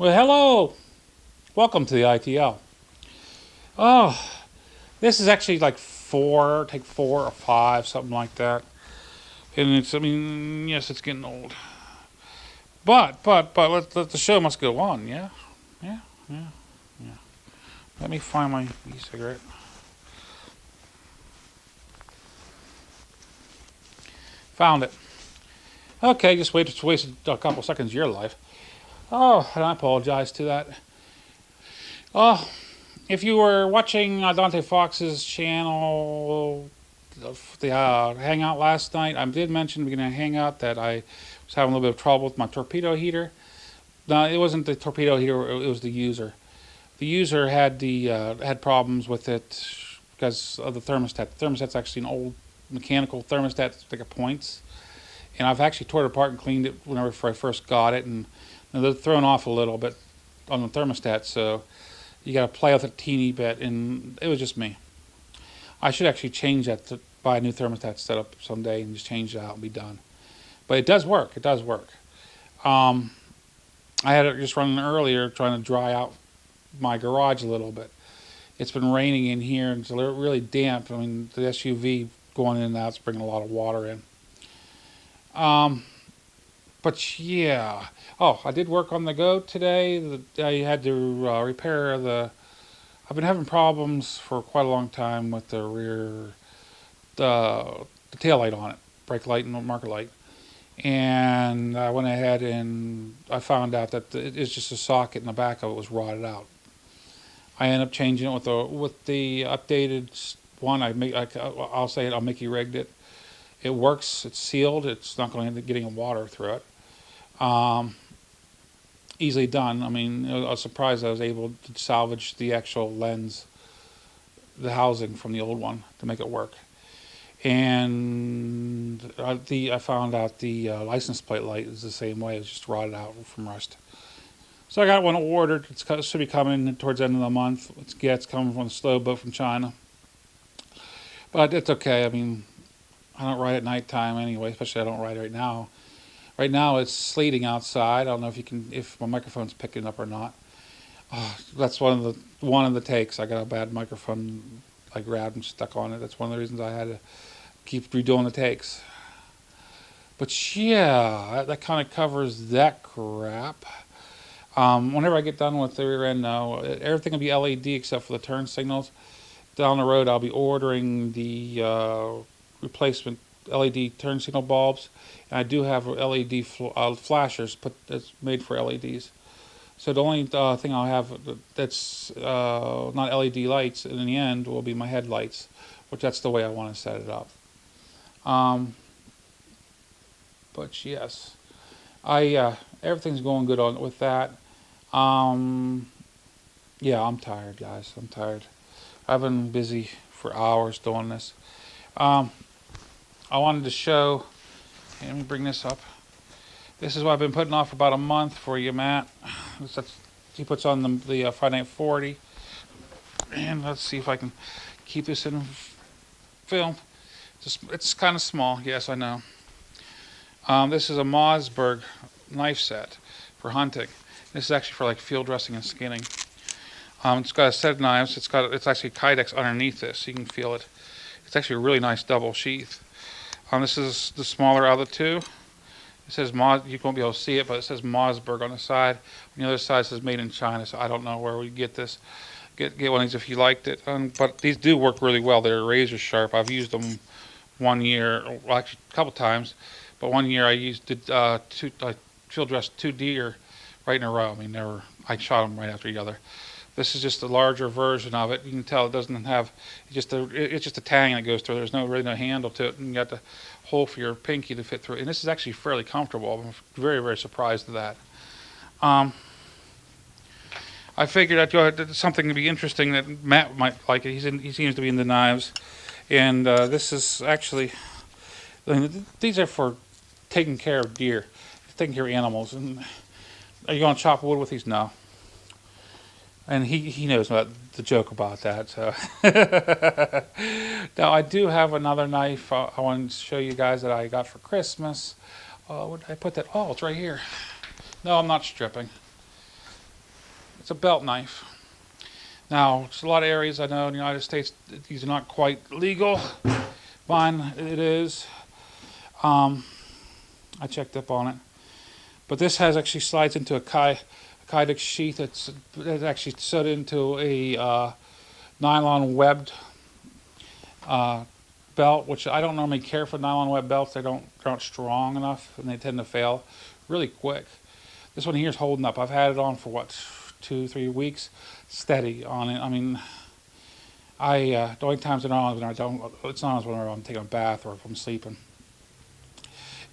Well, hello. Welcome to the ITL. Oh, this is actually like take 4 or 5, something like that. And I mean, yes, it's getting old. But let the show must go on, yeah? Yeah, yeah, yeah. Let me find my e-cigarette. Found it. Okay, just wasted a couple seconds of your life. Oh, and I apologize to that. Oh, if you were watching Dante Fox's channel, the hangout last night, I did mention at the beginning of hangout that I was having a little bit of trouble with my torpedo heater. No, it wasn't the torpedo heater; it was the user. The user had problems with it because of the thermostat. The thermostat's actually an old mechanical thermostat that points, and I've actually tore it apart and cleaned it whenever I first got it, and they're thrown off a little bit on the thermostat, so you got to play with it a teeny bit, and it was just me. I should actually change that to buy a new thermostat setup someday and just change it out and be done. But it does work. It does work. I had it just running earlier trying to dry out my garage a little bit. It's been raining in here and it's really damp. I mean, the SUV going in and out is bringing a lot of water in. But yeah. Oh, I did work on the Goat today. I had to repair I've been having problems for quite a long time with the rear, the tail light on it, brake light and marker light. And I went ahead and I found out that it's just a socket in the back of it was rotted out. I ended up changing it with the updated one. I'll say it. I'll Mickey rigged it. It works. It's sealed. It's not going to end up getting water through it. Easily done. I mean, I was surprised I was able to salvage the actual lens, the housing from the old one to make it work. And I found out the license plate light is the same way. It's just rotted out from rust. So I got one ordered. It should be coming towards the end of the month. It's coming from a slow boat from China. But it's okay. I mean, I don't ride at nighttime anyway, especially I don't ride right now. Right now it's sleeting outside. I don't know if my microphone's picking up or not. Oh, that's one of the takes. I got a bad microphone I grabbed and stuck on it. That's one of the reasons I had to keep redoing the takes. But yeah, that kind of covers that crap. Whenever I get done with the rear end now, everything will be LED except for the turn signals. Down the road, I'll be ordering the replacement LED turn signal bulbs. And I do have LED flashers that's made for LEDs. So the only thing I'll have that's not LED lights in the end will be my headlights, which that's the way I want to set it up. But yes, everything's going good with that. Yeah, I'm tired, guys. I'm tired. I've been busy for hours doing this. I wanted to show. Let me bring this up. This is what I've been putting off for about a month for you, Matt. He puts on the Friday 40. And let's see if I can keep this in film. It's kind of small, yes, I know. This is a Mossberg knife set for hunting. This is actually for like field dressing and skinning. It's got a set of knives. It's actually Kydex underneath this, so you can feel it. It's actually a really nice double sheath. This is the smaller out of the two. It says you won't be able to see it, but it says Mossberg on the side. On the other side it says made in China, so I don't know where we get this. Get one of these if you liked it. But these do work really well. They're razor sharp. I've used them 1 year, well, actually a couple times, but 1 year I field dressed 2 deer right in a row. I mean, I shot them right after each other. This is just a larger version of it. You can tell it doesn't have, it's just a tang that goes through. There's really no handle to it, and you got the hole for your pinky to fit through it. And this is actually fairly comfortable. I'm very, very surprised at that. I figured that something to be interesting that Matt might like it. He seems to be into knives. And this is actually, these are for taking care of deer, taking care of animals. And are you going to chop wood with these? No. And he knows about the joke about that. So now I do have another knife I wanted to show you guys that I got for Christmas. Where did I put that? Oh, it's right here. No, I'm not stripping. It's a belt knife. Now, it's a lot of areas I know in the United States these are not quite legal. Mine, it is. I checked up on it. But this has actually slides into a Kydex sheath that's actually sewed into a nylon webbed belt, which I don't normally care for nylon web belts. They're not strong enough and they tend to fail really quick. This one here is holding up. I've had it on for what, 2-3 weeks, steady on it. I mean, the only times it's not when I'm taking a bath or if I'm sleeping.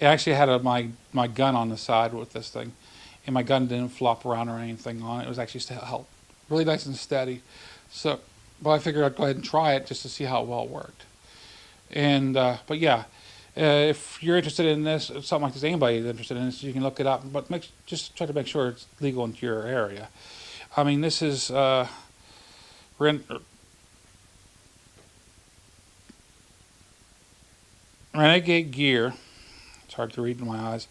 It actually had my gun on the side with this thing, and my gun didn't flop around or anything on it. It was actually held really nice and steady. So, but I figured I'd go ahead and try it just to see how well it worked. And but yeah, if you're interested in this, something like this, anybody's interested in this, you can look it up. But just try to make sure it's legal into your area. I mean, this is Renegade Gear. It's hard to read in my eyes.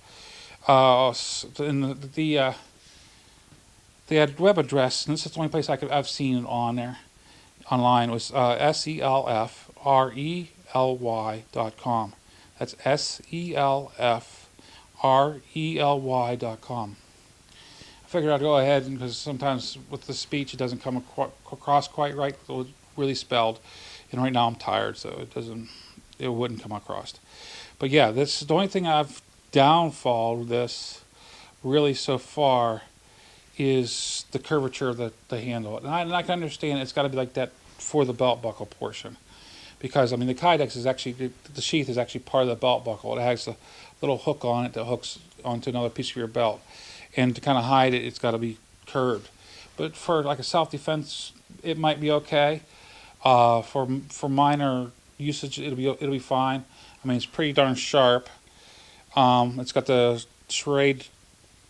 In the had web address, and this is the only place I've seen it on there online, was selfrely.com. That's selfrely.com. I figured I'd go ahead, because sometimes with the speech it doesn't come across quite right. It was really spelled, and right now I'm tired, so it wouldn't come across. But yeah, this is the only thing I've downfalled this really so far is the curvature of the handle. And I can understand it's got to be like that for the belt buckle portion, because I mean the Kydex is actually, the sheath is actually part of the belt buckle. It has a little hook on it that hooks onto another piece of your belt, and to kind of hide it, it's got to be curved. But for like a self-defense, it might be okay. For minor usage, it'll be fine. I mean, it's pretty darn sharp. It's got the serrated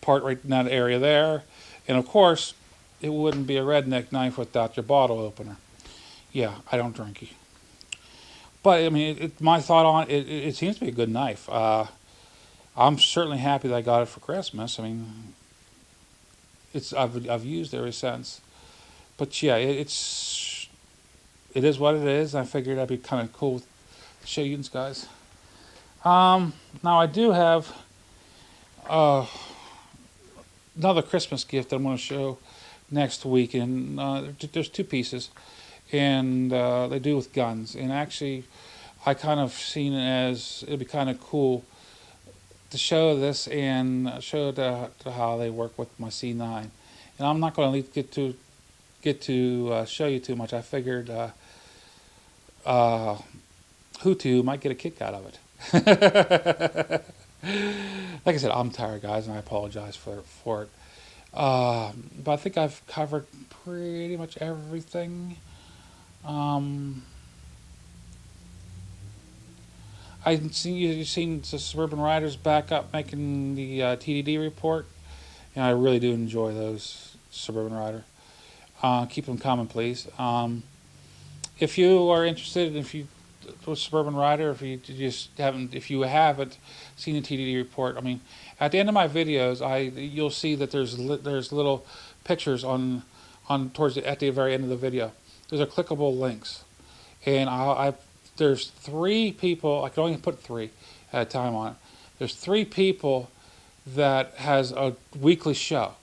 part right in that area there, and of course, it wouldn't be a redneck knife without your bottle opener. Yeah, I don't drink. But I mean, my thought on it, it seems to be a good knife. I'm certainly happy that I got it for Christmas. I mean, I've used it ever since. But yeah, it is what it is. I figured that'd be kind of cool to show you guys. Now I do have another Christmas gift that I'm going to show next week, and there's 2 pieces, and they do with guns. And actually, I kind of seen it as it'd be kind of cool to show this and show how they work with my C9. And I'm not going to get to show you too much. I figured Hutu might get a kick out of it. Like I said, I'm tired, guys, and I apologize for it. But I think I've covered pretty much everything. You've seen the Suburban Riders back up making the TDD report, and I really do enjoy those Suburban Rider. Keep them coming, please. If you are interested, if you with Suburban Rider, if you haven't seen the TDD report, I mean, at the end of my videos, you'll see that there's little pictures at the very end of the video. Those are clickable links, and there's 3 people. I can only put 3 at a time on it. There's 3 people that has a weekly show.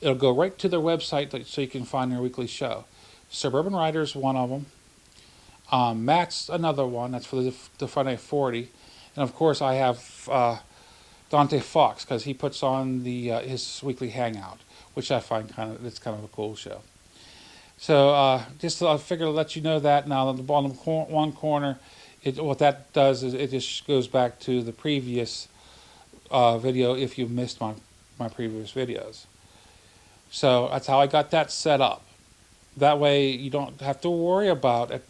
It'll go right to their website so you can find their weekly show. Suburban Rider is one of them. Matt's another one. That's for the Friday 40, and of course I have Dante Fox, because he puts on his weekly hangout, which I find it's kind of a cool show. So I figured to let you know that. Now on the bottom one corner, what that does is it just goes back to the previous video if you missed my previous videos. So that's how I got that set up. That way you don't have to worry about it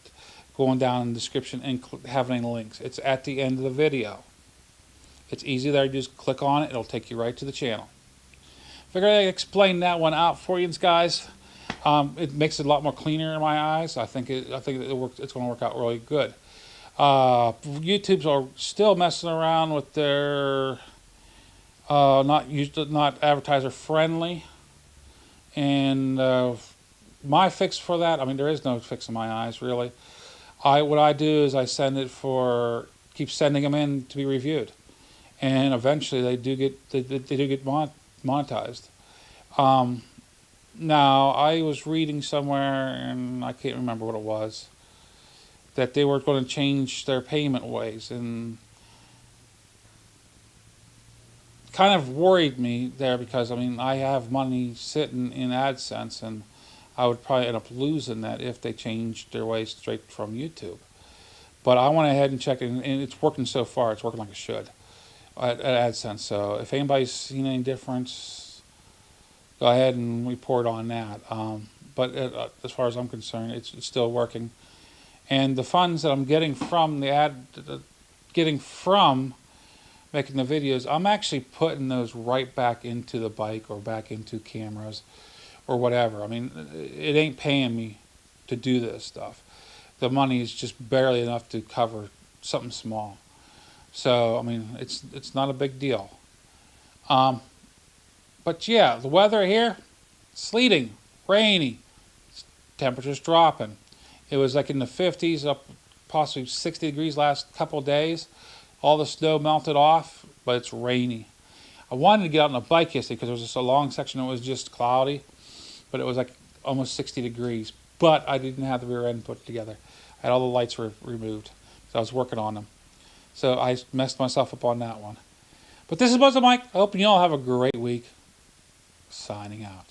going down in the description and having any links. It's at the end of the video. It's easy there. You just click on it. It'll take you right to the channel. Figured I'd explain that one out for you guys. It makes it a lot more cleaner in my eyes. I think it's going to work out really good. YouTube's are still messing around with their not advertiser friendly, And my fix for that, I mean, there is no fix in my eyes, really. What I do is I keep sending them in to be reviewed, and eventually they do get monetized. Now, I was reading somewhere, and I can't remember what it was, that they were going to change their payment ways, and kind of worried me there because, I mean, I have money sitting in AdSense, and I would probably end up losing that if they changed their ways straight from YouTube. But I went ahead and checked it, and it's working so far. It's working like it should at AdSense. So if anybody's seen any difference, go ahead and report on that. But as far as I'm concerned, it's still working. And the funds that I'm getting from getting from making the videos, I'm actually putting those right back into the bike or back into cameras or whatever. I mean, it ain't paying me to do this stuff. The money is just barely enough to cover something small. So, I mean, it's not a big deal. But yeah, the weather here, sleeting, rainy, temperatures dropping. It was like in the 50s, up possibly 60 degrees last couple of days. All the snow melted off, but it's rainy. I wanted to get out on a bike yesterday because there was just a long section that was just cloudy, but it was like almost 60 degrees. But I didn't have the rear end put together. I had all the lights removed, so I was working on them. So I messed myself up on that one. But this is MuzzleMike. I hope you all have a great week. Signing out.